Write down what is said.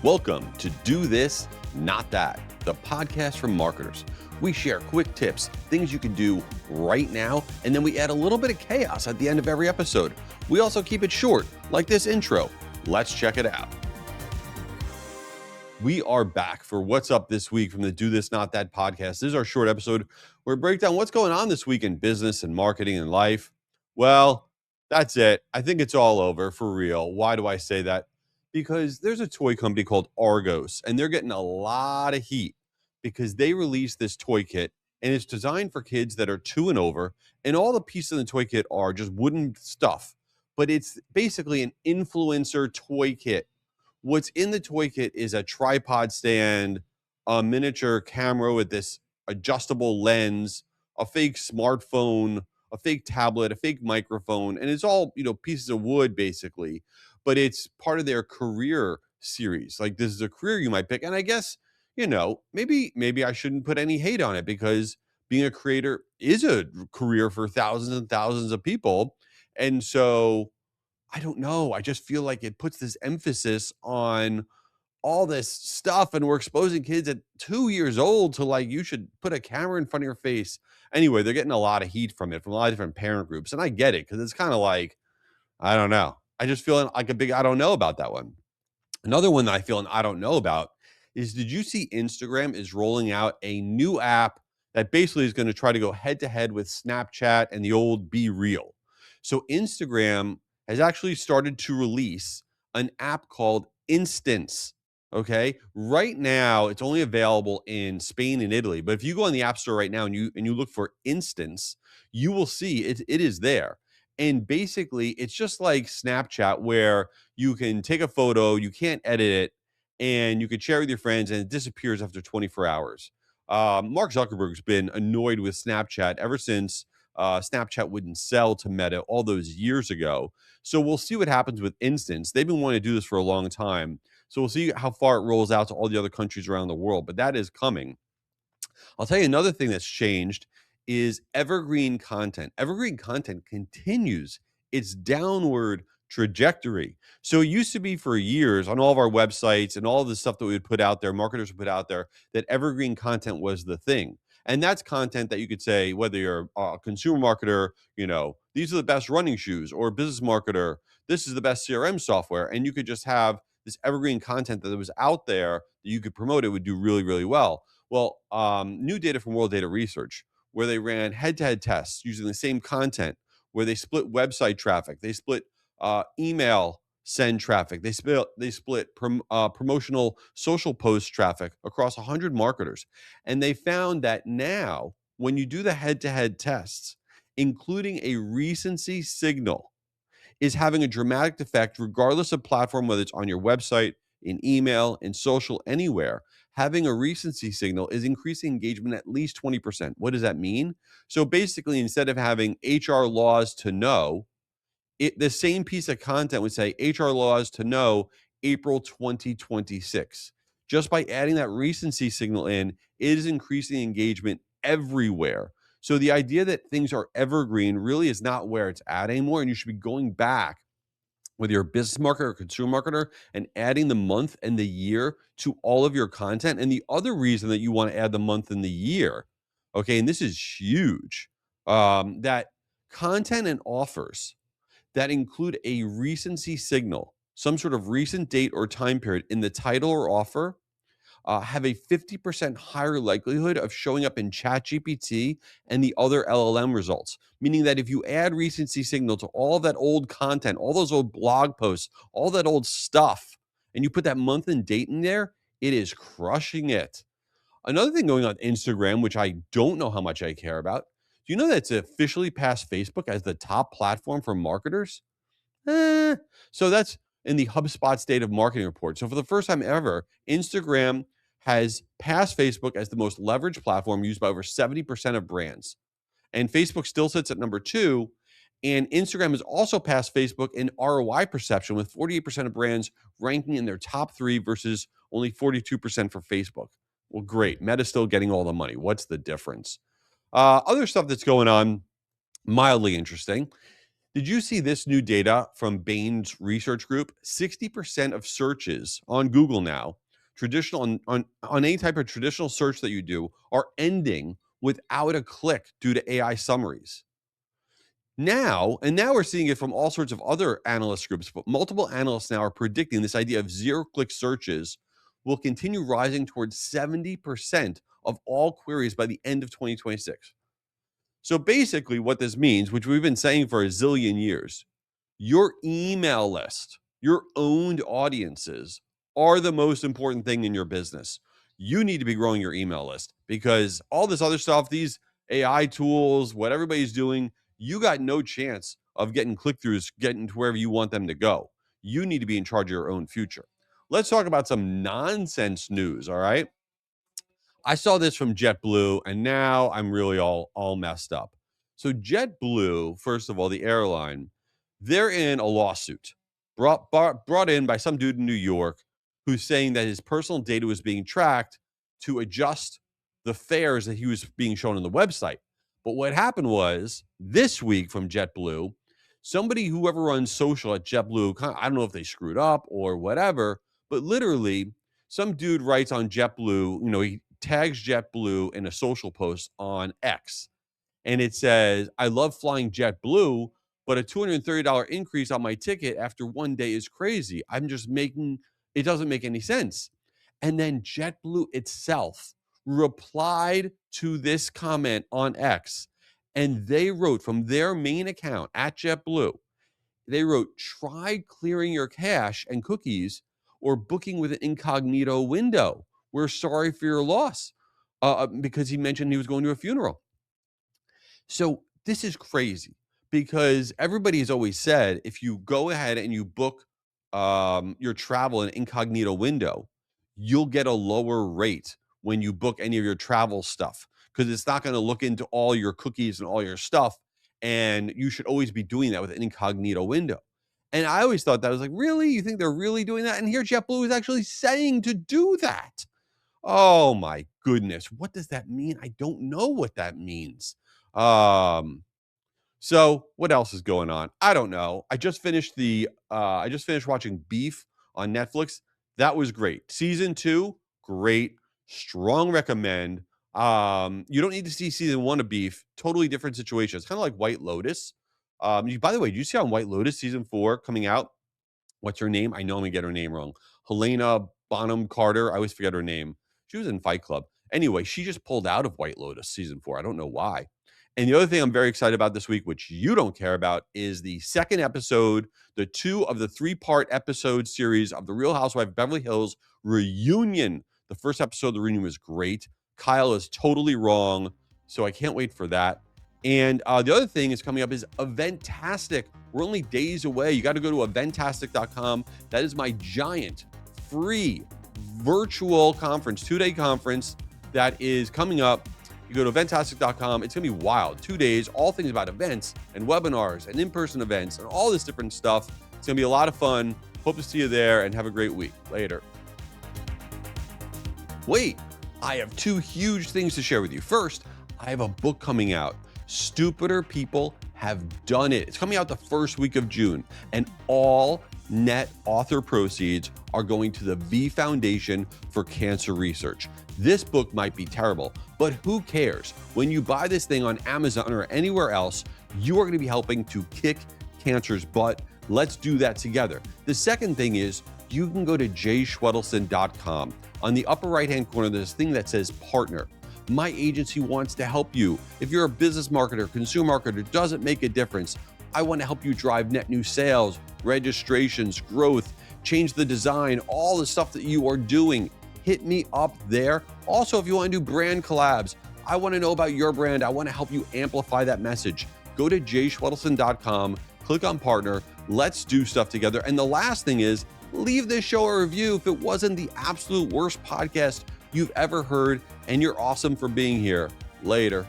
Welcome to Do This, Not That, the podcast for marketers. We share quick tips, things you can do right now, and then we add a little bit of chaos at the end of every episode. We also keep it short, like this intro. Let's check it out. We are back for What's Up This Week from the Do This, Not That podcast. This is our short episode where we break down what's going on this week in business and marketing and life. Well, that's it. I think it's all over for real. Why do I say that? Because there's a toy company called Argos, and they're getting a lot of heat because they released this toy kit, and it's designed for kids that are 2 and over, and all the pieces in the toy kit are just wooden stuff, but it's basically an influencer toy kit. What's in the toy kit is a tripod stand, a miniature camera with this adjustable lens, a fake smartphone, a fake tablet, a fake microphone, and it's all, pieces of wood basically, but it's part of their career series. Like, this is a career you might pick. And I guess, maybe I shouldn't put any hate on it because being a creator is a career for thousands and thousands of people. And so I don't know. I just feel like it puts this emphasis on all this stuff, and we're exposing kids at 2 years old to, like, you should put a camera in front of your face. Anyway, they're getting a lot of heat from it from a lot of different parent groups, and I get it because it's kind of like, I don't know. I just feel like a big I don't know about that one. Another one that I feel an I don't know about is, did you see Instagram is rolling out a new app that basically is going to try to go head to head with Snapchat and the old Be Real? So Instagram has actually started to release an app called Instance. Okay. Right now, it's only available in Spain and Italy. But if you go on the App Store right now and you look for Instance, you will see it is there. And basically, it's just like Snapchat, where you can take a photo, you can't edit it, and you can share with your friends, and it disappears after 24 hours. Mark Zuckerberg's been annoyed with Snapchat ever since Snapchat wouldn't sell to Meta all those years ago. So we'll see what happens with Instance. They've been wanting to do this for a long time. So we'll see how far it rolls out to all the other countries around the world, but that is coming. I'll tell you another thing that's changed is evergreen content. Evergreen content continues its downward trajectory. So it used to be for years on all of our websites and all the stuff that we would put out there, marketers would put out there, that evergreen content was the thing. And that's content that you could say, whether you're a consumer marketer, these are the best running shoes, or a business marketer, this is the best CRM software. And you could just have this evergreen content that was out there that you could promote. It would do really, really well. Well, new data from World Data Research, where they ran head-to-head tests using the same content, where they split website traffic, they split email send traffic, they split promotional social post traffic across 100 marketers, and they found that now, when you do the head-to-head tests, including a recency signal, is having a dramatic effect regardless of platform, whether it's on your website, in email, in social, anywhere. Having a recency signal is increasing engagement at least 20%. What does that mean? So basically, instead of having HR laws to know, the same piece of content would say HR laws to know April 2026. Just by adding that recency signal in, it is increasing engagement everywhere. So the idea that things are evergreen really is not where it's at anymore, and you should be going back, whether you're a business marketer or consumer marketer, and adding the month and the year to all of your content. And the other reason that you want to add the month and the year, okay, and this is huge, that content and offers that include a recency signal, some sort of recent date or time period in the title or offer, have a 50% higher likelihood of showing up in ChatGPT and the other LLM results. Meaning that if you add recency signal to all that old content, all those old blog posts, all that old stuff, and you put that month and date in there, it is crushing it. Another thing going on Instagram, which I don't know how much I care about, do you know that it's officially passed Facebook as the top platform for marketers? So that's in the HubSpot State of Marketing report. So for the first time ever, Instagram has passed Facebook as the most leveraged platform used by over 70% of brands. And Facebook still sits at number 2. And Instagram has also passed Facebook in ROI perception, with 48% of brands ranking in their top 3 versus only 42% for Facebook. Well, great. Meta's still getting all the money. What's the difference? Other stuff that's going on, mildly interesting. Did you see this new data from Bain's research group? 60% of searches on Google now, traditional on any type of traditional search that you do, are ending without a click due to AI summaries. Now we're seeing it from all sorts of other analyst groups, but multiple analysts now are predicting this idea of zero-click searches will continue rising towards 70% of all queries by the end of 2026. So basically what this means, which we've been saying for a zillion years, your email list, your owned audiences are the most important thing in your business. You need to be growing your email list because all this other stuff, these AI tools, what everybody's doing, you got no chance of getting click-throughs, getting to wherever you want them to go. You need to be in charge of your own future. Let's talk about some nonsense news, all right? I saw this from JetBlue, and now I'm really all messed up. So JetBlue, first of all, the airline, they're in a lawsuit brought in by some dude in New York who's saying that his personal data was being tracked to adjust the fares that he was being shown on the website. But what happened was this week from JetBlue, somebody, whoever runs social at JetBlue, I don't know if they screwed up or whatever, but literally some dude writes on JetBlue, he tags JetBlue in a social post on X. And it says, I love flying JetBlue, but a $230 increase on my ticket after one day is crazy. It doesn't make any sense. And then JetBlue itself replied to this comment on X. And they wrote from their main account at JetBlue, they wrote, try clearing your cache and cookies or booking with an incognito window. We're sorry for your loss, because he mentioned he was going to a funeral. So this is crazy because everybody has always said if you go ahead and you book your travel in an incognito window, you'll get a lower rate when you book any of your travel stuff because it's not going to look into all your cookies and all your stuff. And you should always be doing that with an incognito window. And I always thought that, I was like, really? You think they're really doing that? And here JetBlue is actually saying to do that. Oh my goodness. What does that mean? I don't know what that means. So what else is going on? I don't know. I just finished watching Beef on Netflix. That was great. Season 2, great. Strong recommend. You don't need to see season 1 of Beef. Totally different situation. It's kind of like White Lotus. By the way, did you see on White Lotus season 4 coming out? What's her name? I know I'm gonna get her name wrong. Helena Bonham Carter. I always forget her name. She was in Fight Club. Anyway, she just pulled out of White Lotus season 4. I don't know why. And the other thing I'm very excited about this week, which you don't care about, is the second episode, the 2 of the 3-part episode series of The Real Housewives of Beverly Hills reunion. The first episode of the reunion was great. Kyle is totally wrong, so I can't wait for that. And the other thing is coming up is Eventastic. We're only days away. You got to go to eventastic.com. That is my giant free virtual conference, 2-day conference that is coming up. You go to eventastic.com. It's going to be wild. 2 days, all things about events and webinars and in-person events and all this different stuff. It's going to be a lot of fun. Hope to see you there and have a great week. Later. Wait, I have 2 huge things to share with you. First, I have a book coming out. Stupider People Have Done It. It's coming out the first week of June, and all net author proceeds are going to the V Foundation for Cancer Research. This book might be terrible, but who cares? When you buy this thing on Amazon or anywhere else, you are going to be helping to kick cancer's butt. Let's do that together. The second thing is you can go to jschwedelson.com. On the upper right-hand corner, there's a thing that says partner. My agency wants to help you. If you're a business marketer, consumer marketer, it doesn't make a difference. I want to help you drive net new sales, registrations, growth, change the design, all the stuff that you are doing. Hit me up there. Also, if you want to do brand collabs, I want to know about your brand. I want to help you amplify that message. Go to jschwedelson.com, click on partner. Let's do stuff together. And the last thing is, leave this show a review if it wasn't the absolute worst podcast you've ever heard, and you're awesome for being here. Later.